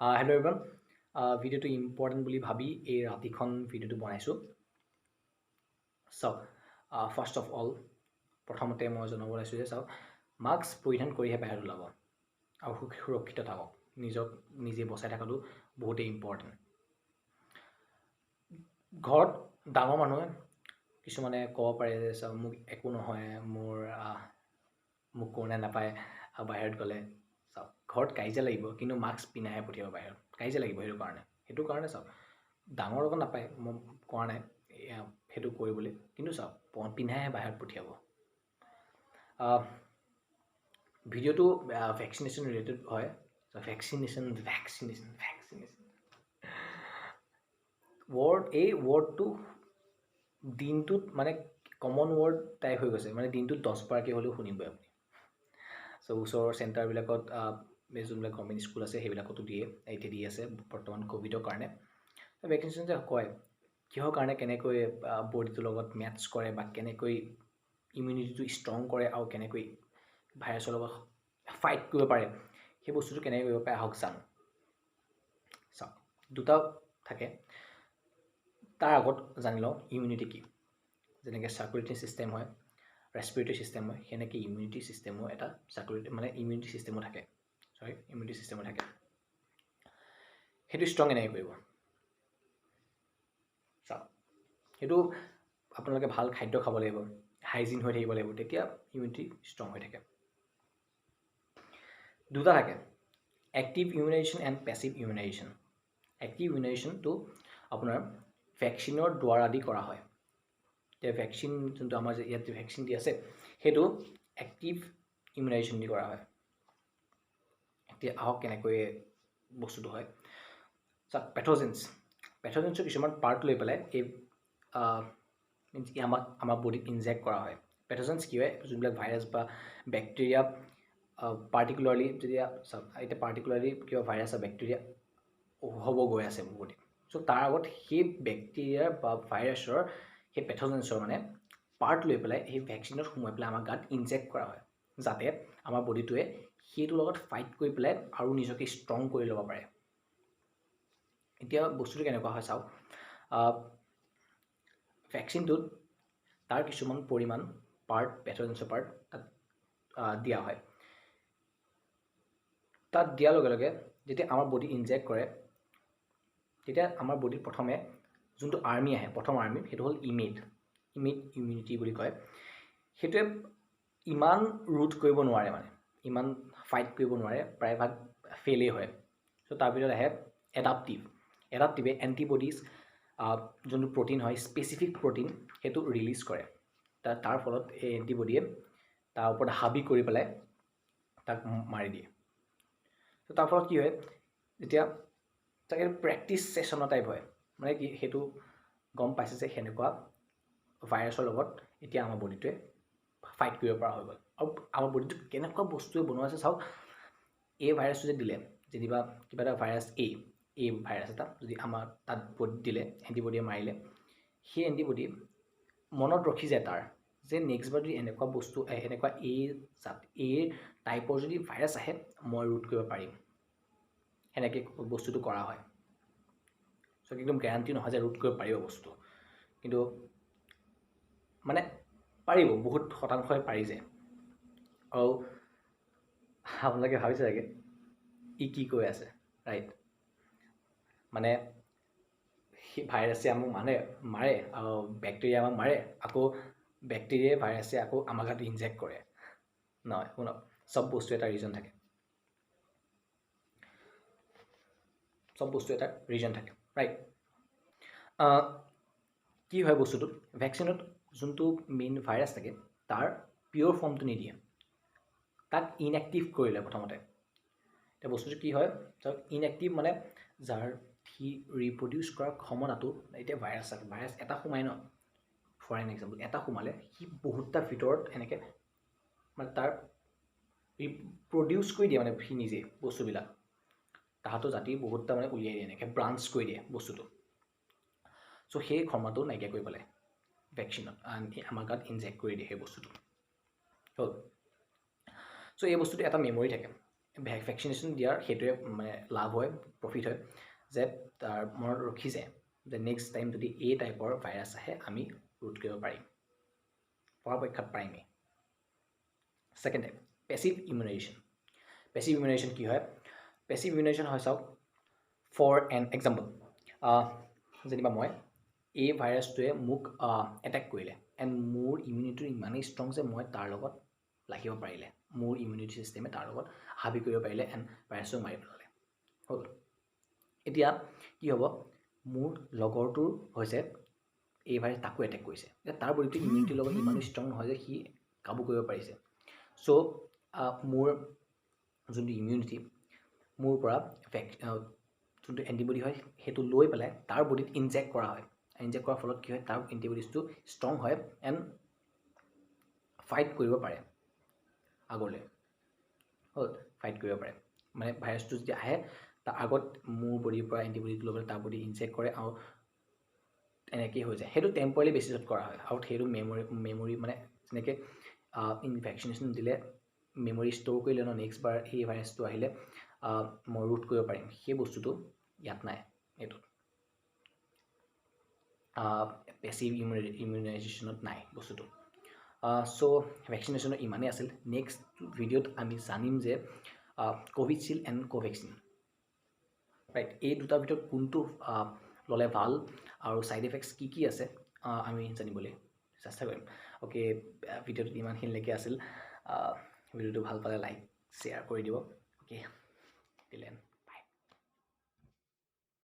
Hello' everyone ভিডিঅ'টো important বুলি ভাবি এই ৰাতিখন ভিডিঅ'টো বনাইছোঁ। চাওক, ফাৰ্ষ্ট অফ অল প্ৰথমতে মই জনাব ওলাইছোঁ যে চাওক, মাস্ক পৰিধান কৰিহে বাহিৰত ওলাব আৰু সুৰক্ষিত থাকক। নিজক নিজে বচাই থকাটো বহুতেই ইম্পৰ্টেণ্ট। ঘৰত ডাঙৰ মানুহে কিছুমানে ক'ব পাৰে যে চাওক, মোক একো নহয়, মোক কৰোণা নাপায় বাহিৰত গ'লে। চাওক, ঘৰত কাজিয়া লাগিব, কিন্তু মাস্ক পিন্ধাহে পঠিয়াব বাহিৰত। কাজিয়া লাগিব সেইটো কাৰণে চাওক, ডাঙৰ লগত নাপায়, মই কোৱা নাই সেইটো কৰিবলৈ, কিন্তু চাওক পিন্ধাহে বাহিৰত পঠিয়াব। ভিডিঅ'টো ভেকচিনেশ্যন ৰিলেটেড হয়। ভেকচিনেশ্যন এই ৱৰ্ডটো দিনটোত মানে কমন ৱৰ্ড টাইপ হৈ গৈছে, মানে দিনটোত 10 বাৰকৈ হ'লেও শুনিবই আপুনি। ওচৰৰ চেণ্টাৰবিলাকত যোনবিলাক গভৰ্ণমেণ্ট স্কুল আছে সেইবিলাকতো এতিয়া দি আছে বৰ্তমান ক'ভিডৰ কাৰণে। ভেকচিনেশ্যন যে কয় কিহৰ কাৰণে, কেনেকৈ বডিটোৰ লগত মেটচ কৰে বা কেনেকৈ ইমিউনিটিটো ষ্ট্ৰং কৰে আৰু কেনেকৈ ভাইৰাছৰ লগত ফাইট কৰিব পাৰে, সেই বস্তুটো কেনেকৈ কৰিব পাৰে আহক জানো। চাওক, দুটা থাকে। তাৰ আগত জানি লওঁ ইমিউনিটি কি। যেনেকৈ চাৰ্কুলেটৰী ছিষ্টেম হয়, ৰেছপিৰেটৰী ছিষ্টেম হয়, সেনেকৈ ইমিউনিটি ছিষ্টেমো এটা ইমিউনিটি ছিষ্টেমো থাকে। সেইটো ষ্ট্ৰং এনেকৈ কৰিব। চাওক, সেইটো আপোনালোকে ভাল খাদ্য খাব লাগিব, হাইজিন হৈ থাকিব লাগিব, তেতিয়া ইমিউনিটি ষ্ট্ৰং হৈ থাকে। দুটা থাকে, active immunization and passive immunization. Active ইমিউনাইজেশ্যনটো আপোনাৰ ভেকচিনৰ দ্বাৰা দি কৰা হয়। এতিয়া ভেকচিন যোনটো আমাৰ যে ইয়াত ভেকচিন দি আছে, সেইটো এক্টিভ ইমিউনাইজেশ্যন দি কৰা হয়। এতিয়া আহক কেনেকৈ বস্তুটো হয়। চাওক, পেথোজেন্সৰ কিছুমান পাৰ্ট লৈ পেলাই আমাৰ বডিত ইনজেক্ট কৰা হয়। পেথোজেন্স কি হয়, যোনবিলাক ভাইৰাছ বা বেক্টেৰিয়া, পাৰ্টিকুলাৰলি যেতিয়া কিবা ভাইৰাছ বা বেক্টেৰিয়া হ'ব গৈ আছে বডিত, চ' তাৰ আগত সেই বেক্টেৰিয়াৰ বা ভাইৰাছৰ সেই পেথোজেন্সৰ মানে পাৰ্ট লৈ পেলাই সেই ভেকচিনত সোমাই পেলাই আমাৰ গাত ইনজেক্ট কৰা হয়, যাতে আমাৰ বডিটোৱে সেইটোৰ লগত ফাইট কৰি পেলাই আৰু নিজকে ষ্ট্ৰং কৰি ল'ব পাৰে। এতিয়া বস্তুটো কেনেকুৱা হয় চাওক, ভেকচিনটোত তাৰ কিছুমান পৰিমাণ পেথোজেন্সৰ পাৰ্ট তাত দিয়া হয়। তাত দিয়াৰ লগে লগে যেতিয়া আমাৰ বডি ইনজেক্ট কৰে, তেতিয়া আমাৰ বডিত প্ৰথমে যোনটো আৰ্মি আহে, প্ৰথম আৰ্মি সেইটো হ'ল ইমেট ইমিউনিটি বুলি কয়। সেইটোৱে ইমান ৰোধ কৰিব নোৱাৰে, মানে ইমান ফাইট কৰিব নোৱাৰে, প্ৰায়ভাগ ফেইলেই হয়। চ' তাৰপিছত আহে এডাপ্টিভে এণ্টিবডিজ, যোনটো প্ৰ'টিন হয়, স্পেচিফিক প্ৰ'টিন, সেইটো ৰিলিজ কৰে। তাৰ ফলত এই এণ্টিবডিয়ে তাৰ ওপৰত হাবি কৰি পেলাই তাক মাৰি দিয়ে। ত' তাৰ ফলত কি হয়, যেতিয়া তাকে প্ৰেক্টিছ ছেশ্যনৰ টাইপ হয়, মানে কি সেইটো গম পাইছে যে সেনেকুৱা ভাইৰাছৰ লগত এতিয়া আমাৰ বডিটোৱে ফাইট কৰিব পৰা হৈ গ'ল। আৰু আমাৰ বডিটোত কেনেকুৱা বস্তুৱে বনোৱা আছে চাওক, এই ভাইৰাছটো যে দিলে, যেনিবা কিবা এটা ভাইৰাছ এই ভাইৰাছ এটা যদি আমাৰ তাত বডিত দিলে, এণ্টিবডিয়ে মাৰিলে, সেই এণ্টিবডি মনত ৰখি যায় তাৰ যে নেক্সটবাৰ যদি এনেকুৱা বস্তু আহে, এনেকুৱা এই টাইপৰ যদি ভাইৰাছ আহে, মই ৰোধ কৰিব পাৰিম। সেনেকৈ বস্তুটো কৰা হয়। চ' একদম গেৰাণ্টি নহয় যে ৰোধ কৰিব পাৰিব বস্তু, কিন্তু মানে পাৰিব, বহুত শতাংশই পাৰি যায়। আৰু আপোনালোকে ভাবিছে চাগে কি কৈ আছে, ৰাইট? মানে সেই ভাইৰাছে আমাক মাৰে আৰু বেক্টেৰিয়া আমাক মাৰে, আকৌ বেক্টেৰিয়াই ভাইৰাছে আকৌ আমাৰ গাত ইনজেক্ট কৰে। নহয়, শুনক, চব বস্তু এটা ৰিজন থাকে, ৰাইট? কি হয় বস্তুটো, ভেকচিনত যোনটো মেইন ভাইৰাছ থাকে তাৰ পিয়'ৰ ফৰ্মটো নিদিয়ে, তাক ইনএক্টিভ কৰিলে প্ৰথমতে। এতিয়া বস্তুটো কি হয়, ইনএক্টিভ মানে যাৰ সি ৰিপ্ৰডিউচ কৰাৰ ক্ষমতাটো, এতিয়া ভাইৰাছ এটা সোমাই ন, ফৰ এন এক্সাম্পল, এটা সোমালে সি বহুতটা ভিতৰত এনেকৈ মানে তাৰ ৰিপ্ৰডিউচ কৰি দিয়ে, মানে সি নিজে বস্তুবিলাক তাহাঁতৰ জাতি বহুতটা মানে উলিয়াই দিয়ে, এনেকৈ ব্ৰাঞ্চ কৰি দিয়ে বস্তুটো। চ' সেই ক্ষমতাটো নাইকিয়া কৰি পেলাই ভেকচিনত আমাৰ গাত ইনজেক্ট কৰি দিয়ে সেই বস্তুটো হ'ল। চ' এই বস্তুটো এটা মেমৰি থাকে, ভেকচিনেশ্যন দিয়াৰ সেইটোৱে মানে লাভ হয়, প্ৰফিট হয়, যে তাৰ মনত ৰখিছে যে নেক্সট টাইম যদি এই টাইপৰ ভাইৰাছ আহে আমি ৰোধ কৰিব পাৰিম, পৰাপক্ষত পাৰিমেই। Second type passive immunization. Passive immunization কি হয়? পেছিভ ইমিউনাইজেশ্যন হয়, চাওক ফৰ এন এক্সাম্পল, যেনিবা মই এই ভাইৰাছটোৱে মোক এটেক কৰিলে এণ্ড মোৰ ইমিউনিটি ইমানেই ষ্ট্ৰং যে মই তাৰ লগত লাগিব পাৰিলে, মোৰ ইমিউনিটি ছিষ্টেমে তাৰ লগত হাবি কৰিব পাৰিলে এণ্ড ভাইৰাছটোক মাৰি পেলালে, হ'ল। এতিয়া কি হ'ব, মোৰ লগৰটোৰ হৈছে এই ভাইৰাছ তাকো এটেক কৰিছে, এতিয়া তাৰ বডিটো ইমিউনিটিৰ লগত ইমানেই ষ্ট্ৰং নহয় যে সি কাবু কৰিব পাৰিছে। চ' মোৰ যোনটো ইমিউনিটি মোৰ পৰা যোনটো এণ্টিবডি হয় সেইটো লৈ পেলাই তাৰ বডিত ইনজেক্ট কৰা হয়। ইনজেক্ট কৰাৰ ফলত কি হয়, তাৰ এণ্টিবডিজটো ষ্ট্ৰং হয় এণ্ড ফাইট কৰিব পাৰে আগলৈ, হ'ল, ফাইট কৰিব পাৰে। মানে ভাইৰাছটো যেতিয়া আহে তাৰ আগত মোৰ বডিৰ পৰা এণ্টিবডিটো লৈ পেলাই তাৰ বডি ইনজেক্ট কৰে আৰু এনেকেই হৈ যায়। সেইটো টেম্পৰাৰী বেচিছত কৰা হয় আৰু সেইটো মেমৰি মানে যেনেকৈ ভেকচিনেশ্যন দিলে মেমৰি ষ্ট'ৰ কৰিলে ন, নেক্সট বাৰ সেই ভাইৰাছটো আহিলে মই ৰোধ কৰিব পাৰিম, সেই বস্তুটো ইয়াত নাই, এইটোত পেছিভ ইমিউনাইজেশ্যনত নাই বস্তুটো। চ' ভেকচিনেশ্যনৰ ইমানেই আছিল। নেক্সট ভিডিঅ'ত আমি জানিম যে কোভিচিল্ড এণ্ড কোভেক্সিন, ৰাইট, এই দুটাৰ ভিতৰত কোনটো ল'লে ভাল আৰু ছাইড ইফেক্টছ কি আছে আমি জানিবলৈ চেষ্টা কৰিম। অ'কে, ভিডিঅ'টোত ইমানখিনিলৈকে আছিল। ভিডিঅ'টো ভাল পালে লাইক শ্বেয়াৰ কৰি দিব। Okay, till then.